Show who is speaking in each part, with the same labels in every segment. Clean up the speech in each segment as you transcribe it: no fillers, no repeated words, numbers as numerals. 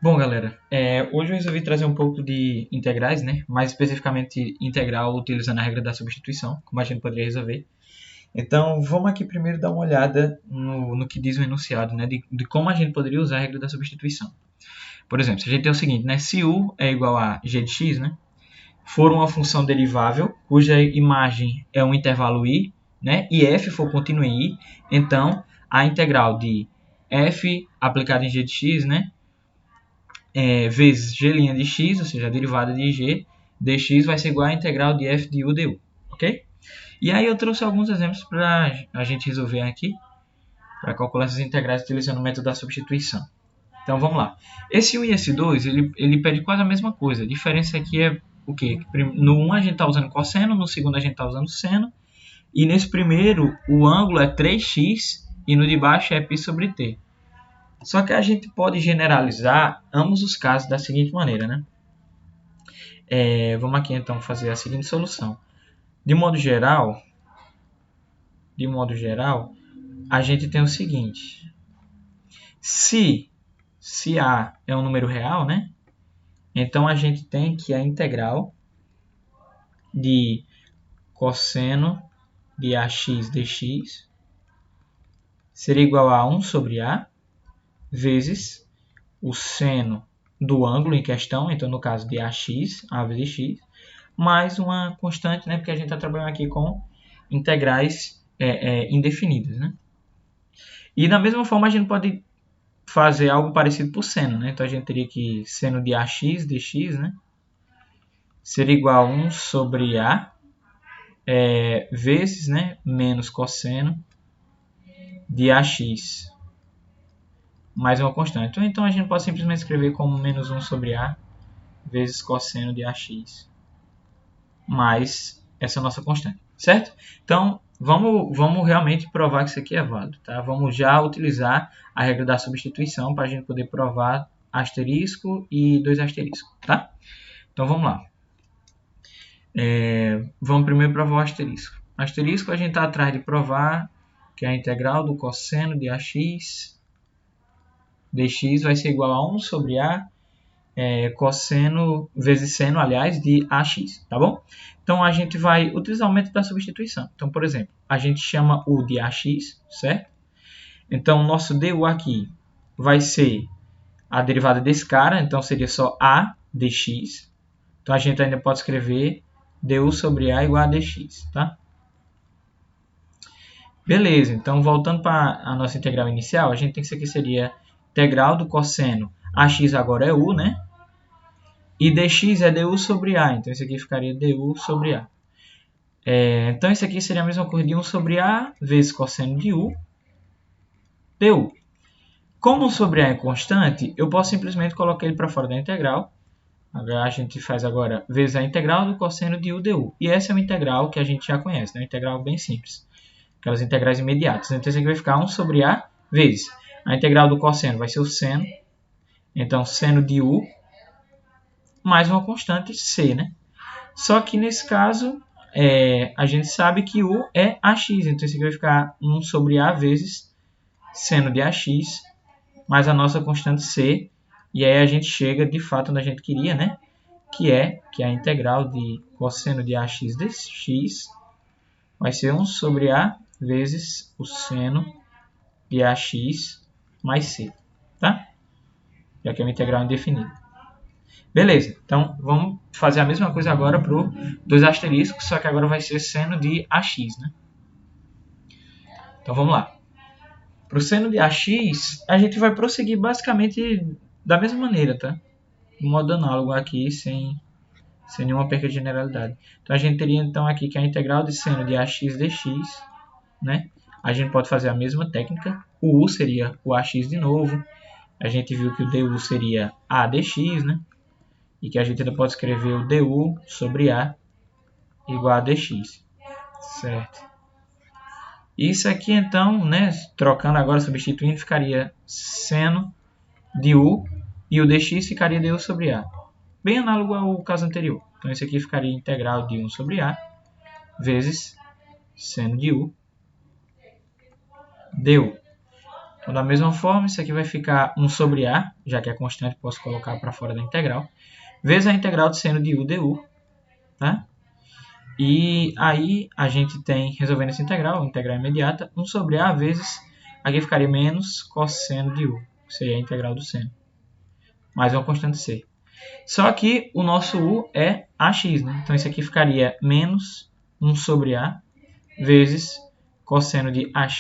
Speaker 1: Bom, galera, hoje eu resolvi trazer um pouco de integrais, né? Mais especificamente integral utilizando a regra da substituição, como a gente poderia resolver. Então, vamos aqui primeiro dar uma olhada no que diz o enunciado, né? De como a gente poderia usar a regra da substituição. Por exemplo, se a gente tem o seguinte, né? Se u é igual a g de x, né? For uma função derivável, cuja imagem é um intervalo i, né? E f for contínuo em i, então a integral de f aplicada em g de x, né? Vezes g' de x, ou seja, a derivada de g dx vai ser igual à integral de f de u du, ok? E aí eu trouxe alguns exemplos para a gente resolver aqui, para calcular essas integrais utilizando o método da substituição. Então vamos lá. Esse 1 e esse 2, ele pede quase a mesma coisa. A diferença aqui é o quê? No 1 a gente está usando cosseno, no segundo a gente está usando seno, e nesse primeiro o ângulo é 3x e no de baixo é π sobre t. Só que a gente pode generalizar ambos os casos da seguinte maneira, né? Vamos aqui então fazer a seguinte solução. De modo geral, a gente tem o seguinte. Se A é um número real, né? Então a gente tem que a integral de cosseno de ax dx seria igual a 1 sobre A vezes o seno do ângulo em questão, então no caso de ax, a vezes x, mais uma constante, né, porque a gente está trabalhando aqui com integrais indefinidas. Né? E da mesma forma a gente pode fazer algo parecido para o seno. Né? Então a gente teria que seno de ax dx, né, seria igual a 1 sobre A vezes, né, menos cosseno de ax mais uma constante. Então a gente pode simplesmente escrever como menos 1 sobre A vezes cosseno de ax mais essa nossa constante, certo? Então vamos realmente provar que isso aqui é válido, tá? Vamos já utilizar a regra da substituição para a gente poder provar asterisco e 2 asteriscos, tá? Então vamos lá. Vamos primeiro provar o asterisco. Asterisco a gente está atrás de provar que a integral do cosseno de ax dx vai ser igual a 1 sobre A cosseno vezes seno, aliás, de ax, tá bom? Então a gente vai utilizar o método da substituição. Então, por exemplo, a gente chama u de ax, certo? Então o nosso du aqui vai ser a derivada desse cara, então seria só a dx. Então a gente ainda pode escrever du sobre A igual a dx, tá? Beleza, então voltando para a nossa integral inicial, a gente tem que isso aqui seria integral do cosseno. Ax agora é u, né? E dx é du sobre A, então isso aqui ficaria du sobre A. Então isso aqui seria a mesma coisa de 1 sobre A vezes cosseno de u, du. Como 1 sobre A é constante, eu posso simplesmente colocar ele para fora da integral. Agora a gente faz agora vezes a integral do cosseno de u du. E essa é uma integral que a gente já conhece, né? Uma integral bem simples. Aquelas integrais imediatas. Então isso aqui vai ficar 1 sobre A vezes a integral do cosseno vai ser o seno. Então seno de u mais uma constante c, né? Só que nesse caso a gente sabe que u é ax. Então isso aqui vai ficar 1 sobre A vezes seno de ax mais a nossa constante c. E aí a gente chega de fato onde a gente queria, né? Que é a integral de cosseno de ax dx vai ser 1 sobre A vezes o seno de ax mais c, tá? Já que é uma integral indefinida. Beleza, então vamos fazer a mesma coisa agora para o 2 asteriscos, só que agora vai ser seno de ax, né? Então vamos lá. Para o seno de ax, a gente vai prosseguir basicamente da mesma maneira, tá? De modo análogo aqui, sem nenhuma perca de generalidade. Então a gente teria então aqui que a integral de seno de ax dx, né? A gente pode fazer a mesma técnica. O u seria o ax de novo. A gente viu que o du seria a dx, né? E que a gente ainda pode escrever o du sobre A igual a dx. Certo? Isso aqui então, né, trocando agora, substituindo, ficaria seno de u e o dx ficaria du sobre A. Bem análogo ao caso anterior. Então isso aqui ficaria integral de 1 sobre A vezes seno de u du. Então, da mesma forma, isso aqui vai ficar 1 sobre A, já que é constante, posso colocar para fora da integral, vezes a integral de seno de U du, tá? E aí a gente tem, resolvendo essa integral imediata, 1 sobre A vezes, aqui ficaria menos cosseno de U, que seria a integral do seno, mais uma constante C. Só que o nosso U é AX, né? Então isso aqui ficaria menos 1 sobre A vezes cosseno de AX,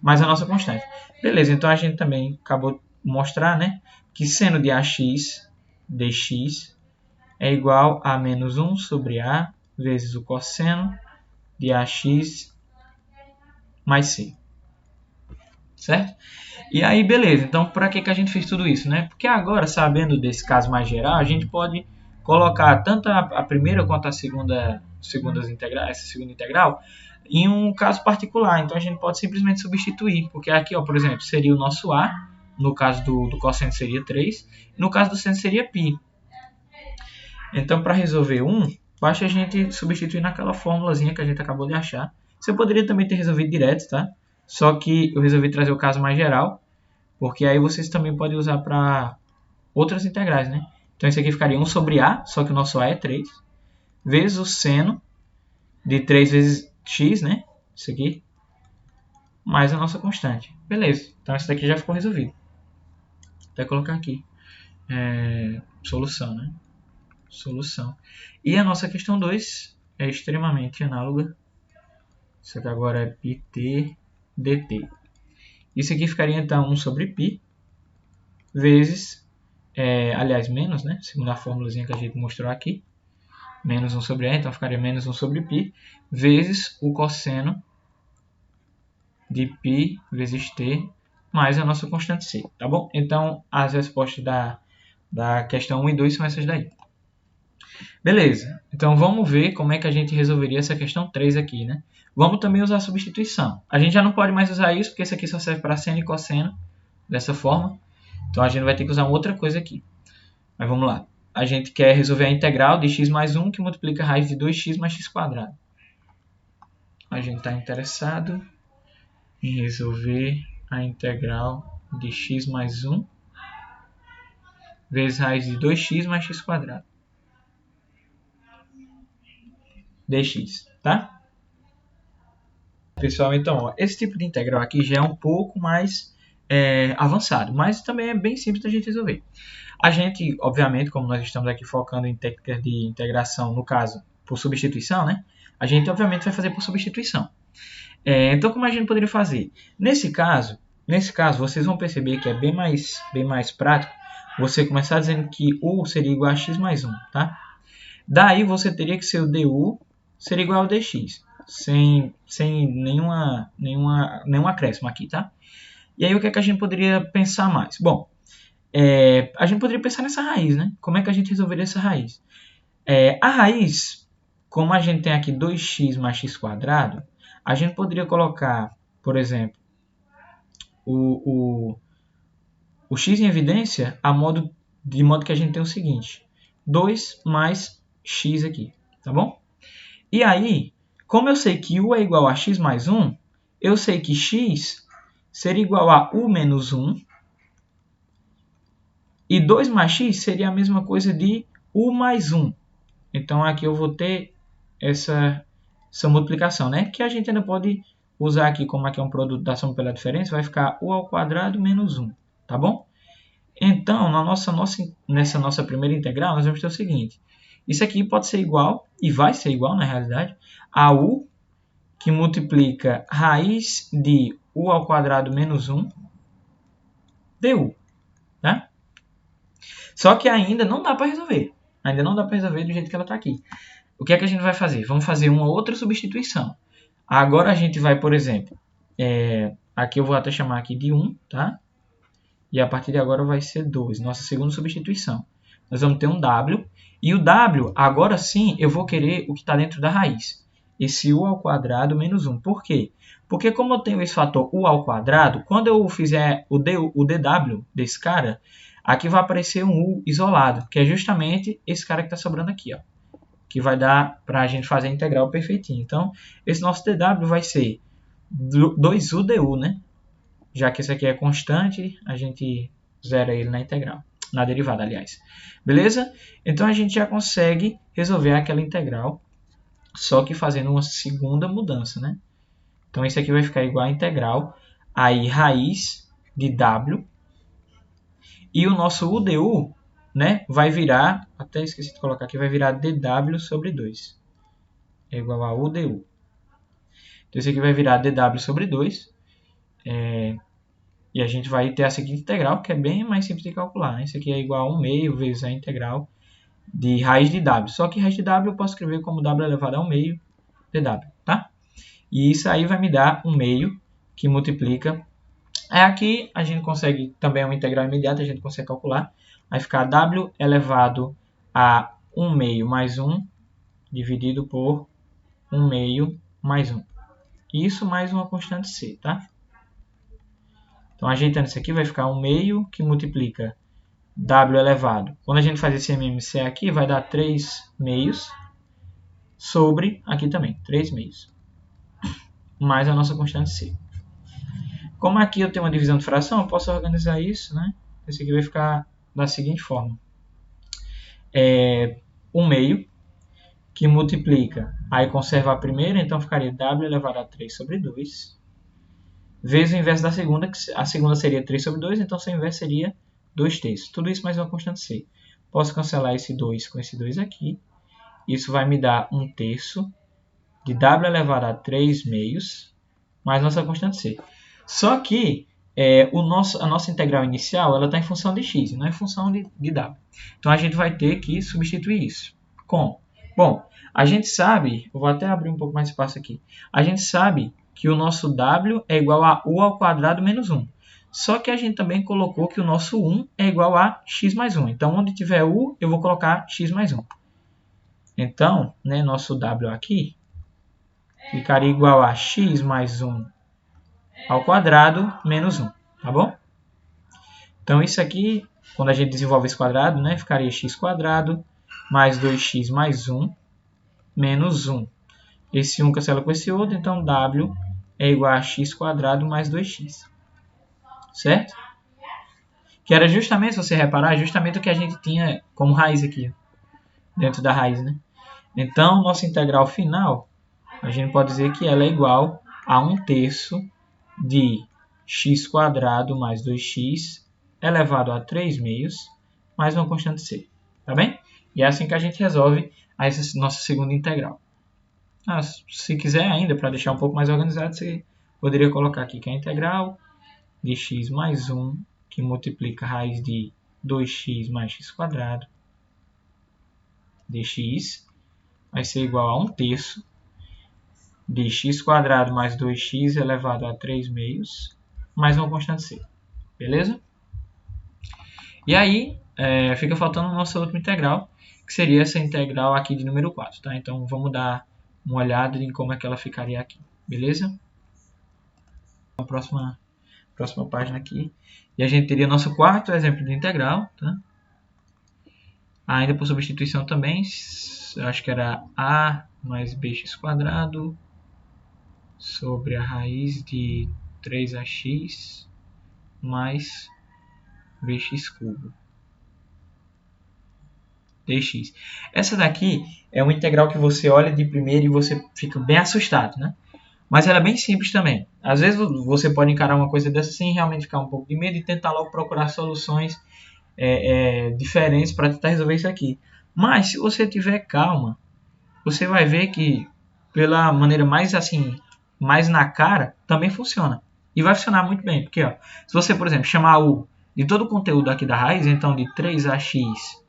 Speaker 1: mais a nossa constante. Beleza, então a gente também acabou de mostrar, né, que seno de AX dx é igual a menos 1 sobre A vezes o cosseno de AX mais C. Certo? E aí, beleza. Então, para que a gente fez tudo isso, né? Porque agora, sabendo desse caso mais geral, a gente pode colocar tanto a primeira quanto a segunda integral em um caso particular. Então, a gente pode simplesmente substituir. Porque aqui, ó, por exemplo, seria o nosso A. No caso do cosseno seria 3. E no caso do seno seria π. Então, para resolver 1, basta a gente substituir naquela formulazinha que a gente acabou de achar. Você poderia também ter resolvido direto, tá? Só que eu resolvi trazer o caso mais geral, porque aí vocês também podem usar para outras integrais, né? Então, isso aqui ficaria 1 sobre A, só que o nosso A é 3, vezes o seno de 3 vezes x, né? Isso aqui, mais a nossa constante. Beleza, então isso daqui já ficou resolvido. Vou até colocar aqui. Solução, né? Solução. E a nossa questão 2 é extremamente análoga. Isso aqui agora é πt dt. Isso aqui ficaria então 1 sobre π vezes, aliás, menos, né? Segundo a formulazinha que a gente mostrou aqui, menos 1 sobre A, então ficaria menos 1 sobre π vezes o cosseno de π vezes t mais a nossa constante c, tá bom? Então, as respostas da questão 1 e 2 são essas daí. Beleza, então vamos ver como é que a gente resolveria essa questão 3 aqui, né? Vamos também usar a substituição. A gente já não pode mais usar isso, porque isso aqui só serve para seno e cosseno, dessa forma. Então a gente vai ter que usar uma outra coisa aqui. Mas vamos lá. A gente quer resolver a integral de x mais 1, que multiplica a raiz de 2x mais x quadrado. A gente está interessado em resolver a integral de x mais 1 vezes raiz de 2x mais x quadrado. dx, tá? Pessoal, então, ó, esse tipo de integral aqui já é um pouco mais avançado, mas também é bem simples da gente resolver. A gente, obviamente, como nós estamos aqui focando em técnicas de integração, no caso, por substituição, né? A gente, obviamente, vai fazer por substituição. Então, como a gente poderia fazer? Nesse caso, vocês vão perceber que é bem mais prático você começar dizendo que U seria igual a x mais 1, tá? Daí, você teria que ser o du seria igual ao dx, sem nenhum acréscimo aqui, tá? E aí, o que é que a gente poderia pensar mais? Bom, a gente poderia pensar nessa raiz, né? Como é que a gente resolveria essa raiz? A raiz, como a gente tem aqui 2x mais x quadrado, a gente poderia colocar, por exemplo, o x em evidência de modo que a gente tem o seguinte, 2 mais x aqui, tá bom? E aí, como eu sei que u é igual a x mais 1, eu sei que x seria igual a u menos 1, e 2 mais x seria a mesma coisa de u mais 1. Então, aqui eu vou ter essa multiplicação, né? Que a gente ainda pode usar aqui, como aqui é um produto da soma pela diferença, vai ficar u ao quadrado menos 1, tá bom? Então, nessa nossa primeira integral, nós vamos ter o seguinte. Isso aqui pode ser igual, e vai ser igual, na realidade, a u, que multiplica raiz de u ao quadrado menos 1 du, tá? Só que ainda não dá para resolver. Ainda não dá para resolver do jeito que ela está aqui. O que é que a gente vai fazer? Vamos fazer uma outra substituição. Agora a gente vai, por exemplo, aqui eu vou até chamar aqui de 1, tá? E a partir de agora vai ser 2, nossa segunda substituição. Nós vamos ter um w, e o w, agora sim, eu vou querer o que está dentro da raiz. Esse u ao quadrado menos 1. Por quê? Porque como eu tenho esse fator u ao quadrado, quando eu fizer o dw desse cara, aqui vai aparecer um u isolado, que é justamente esse cara que está sobrando aqui, ó, que vai dar para a gente fazer a integral perfeitinho. Então, esse nosso dw vai ser 2u du, né? já que esse aqui é constante, a gente zera ele na integral, na derivada, aliás. Beleza? Então a gente já consegue resolver aquela integral, só que fazendo uma segunda mudança, né? Então isso aqui vai ficar igual a integral, aí raiz de w, e o nosso UDU, né, vai virar, até esqueci de colocar aqui, vai virar dw sobre 2. É igual a UDU. Então isso aqui vai virar dw sobre 2. E a gente vai ter a seguinte integral, que é bem mais simples de calcular, né? Isso aqui é igual a 1 meio vezes a integral de raiz de w. Só que raiz de w eu posso escrever como w elevado a 1 meio dw, tá? E isso aí vai me dar 1 meio, que multiplica. Aqui a gente consegue, também é uma integral imediata, a gente consegue calcular. Vai ficar w elevado a 1 meio mais 1, dividido por 1 meio mais 1. Isso mais uma constante c, tá? Então, ajeitando isso aqui, vai ficar 1 meio, que multiplica w elevado. Quando a gente faz esse MMC aqui, vai dar 3 meios sobre, aqui também, 3 meios. Mais a nossa constante c. Como aqui eu tenho uma divisão de fração, eu posso organizar isso, né? Esse aqui vai ficar da seguinte forma. 1 meio, que multiplica, aí conserva a primeira, então ficaria w elevado a 3 sobre 2. Vezes o inverso da segunda, que a segunda seria 3 sobre 2, então seu inverso seria 2 terços. Tudo isso mais uma constante c. Posso cancelar esse 2 com esse 2 aqui. Isso vai me dar 1 terço de w elevado a 3 meios, mais nossa constante c. Só que a nossa integral inicial está em função de x, não é em função de w. Então a gente vai ter que substituir isso. Como? Bom, a gente sabe, eu vou até abrir um pouco mais de espaço aqui. A gente sabe que o nosso w é igual a u ao quadrado menos 1. Só que a gente também colocou que o nosso 1 é igual a x mais 1. Então, onde tiver u, eu vou colocar x mais 1. Então, né, nosso w aqui ficaria igual a x mais 1 ao quadrado menos 1. Tá bom? Então, isso aqui, quando a gente desenvolve esse quadrado, né, ficaria x quadrado mais 2x mais 1 menos 1. Esse 1 cancela com esse outro, então w é igual a x quadrado mais 2x. Certo? Que era justamente, se você reparar, justamente o que a gente tinha como raiz aqui. Dentro da raiz, né? Então, nossa integral final, a gente pode dizer que ela é igual a 1 terço de x quadrado mais 2x elevado a 3 meios mais uma constante c. Tá bem? E é assim que a gente resolve essa nossa segunda integral. Se quiser ainda, para deixar um pouco mais organizado, você poderia colocar aqui que a integral de x mais 1, que multiplica a raiz de 2x mais x quadrado, dx, vai ser igual a 1 terço de x quadrado mais 2x elevado a 3 meios, mais uma constante c. Beleza? E aí, fica faltando a nossa outra integral, que seria essa integral aqui de número 4. Tá? Então, vamos dar uma olhada em como é que ela ficaria aqui. Beleza? A próxima página aqui. E a gente teria nosso quarto exemplo de integral. Tá? Ainda por substituição também, acho que era a mais bx quadrado sobre a raiz de 3ax mais bx cubo dx. Essa daqui é uma integral que você olha de primeira e você fica bem assustado, né? Mas ela é bem simples também. Às vezes você pode encarar uma coisa dessa sem realmente ficar um pouco de medo e tentar logo procurar soluções diferentes para tentar resolver isso aqui. Mas se você tiver calma, você vai ver que pela maneira mais assim, mais na cara, também funciona. E vai funcionar muito bem, porque ó, se você, por exemplo, chamar u de todo o conteúdo aqui da raiz, então de 3ax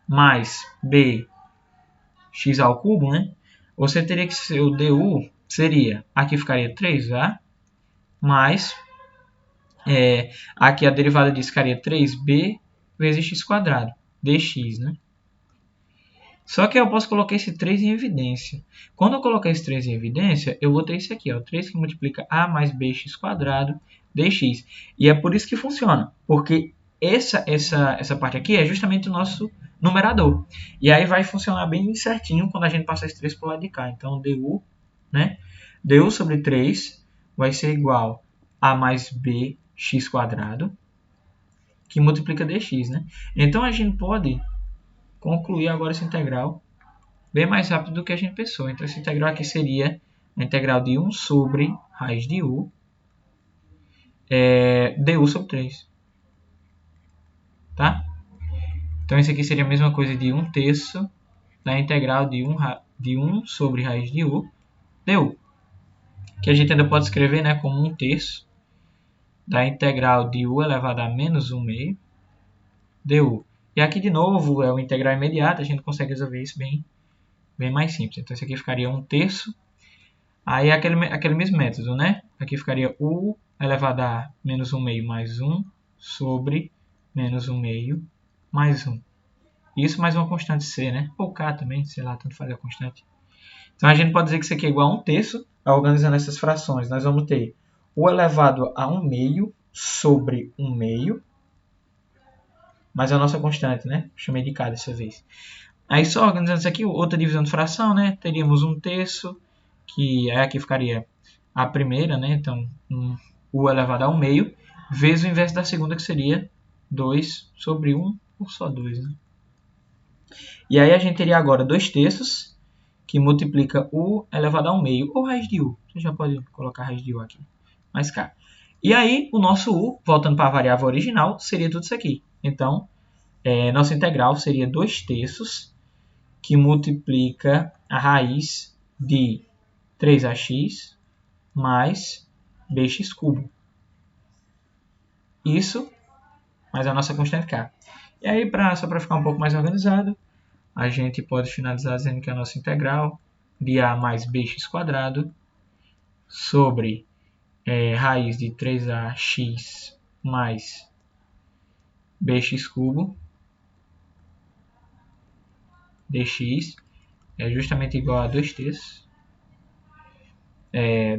Speaker 1: mais bx ao cubo, né? Você teria que ser o du seria, aqui ficaria 3a mais, aqui a derivada disso ficaria 3b vezes x quadrado, dx, né? Só que eu posso colocar esse 3 em evidência. Quando eu colocar esse 3 em evidência, eu vou ter isso aqui, ó, 3 que multiplica a mais bx quadrado dx. E é por isso que funciona, porque essa parte aqui é justamente o nosso numerador. E aí vai funcionar bem certinho quando a gente passar esse 3 para o lado de cá. Então, du, né? du sobre 3 vai ser igual a mais bx x², que multiplica dx, né? Então, a gente pode concluir agora essa integral bem mais rápido do que a gente pensou. Então, essa integral aqui seria a integral de 1 sobre raiz de u, du sobre 3. Tá? Então, isso aqui seria a mesma coisa de 1/3 da integral de 1 sobre raiz de u, du. Que a gente ainda pode escrever, né, como 1/3 da integral de u elevado a menos 1/2 du. E aqui, de novo, é uma integral imediata, a gente consegue resolver isso bem mais simples. Então, isso aqui ficaria 1/3. Aí, é aquele mesmo método, né? Aqui ficaria u elevado a menos 1/2 mais 1 sobre menos 1/2 mais 1. Isso mais uma constante c, né? Ou k também, sei lá, tanto faz a constante. Então, a gente pode dizer que isso aqui é igual a 1/3. Organizando essas frações, nós vamos ter u elevado a 1/2 sobre 1/2, mais a nossa constante, né? Chamei de k dessa vez. Aí, só organizando isso aqui, outra divisão de fração, né? Teríamos 1/3, que aqui ficaria a primeira, né? Então, u elevado a 1/2, vezes o inverso da segunda, que seria 2 sobre 1 por só 2, né? E aí, a gente teria agora 2/3, que multiplica u elevado a 1/2, ou raiz de u. Você já pode colocar raiz de u aqui, mais k. E aí, o nosso u, voltando para a variável original, seria tudo isso aqui. Então, nossa integral seria 2/3, que multiplica a raiz de 3ax mais bx². Isso, mais a nossa constante k. E aí, só para ficar um pouco mais organizado, a gente pode finalizar dizendo que a nossa integral de a mais bx² sobre raiz de 3ax mais bx³ dx é justamente igual a 2/3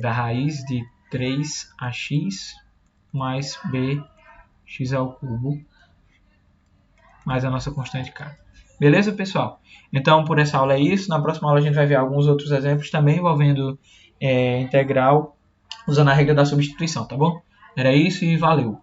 Speaker 1: da raiz de 3ax mais bx² mais a nossa constante k. Beleza, pessoal? Então, por essa aula é isso. Na próxima aula a gente vai ver alguns outros exemplos também envolvendo integral usando a regra da substituição, tá bom? Era isso e valeu!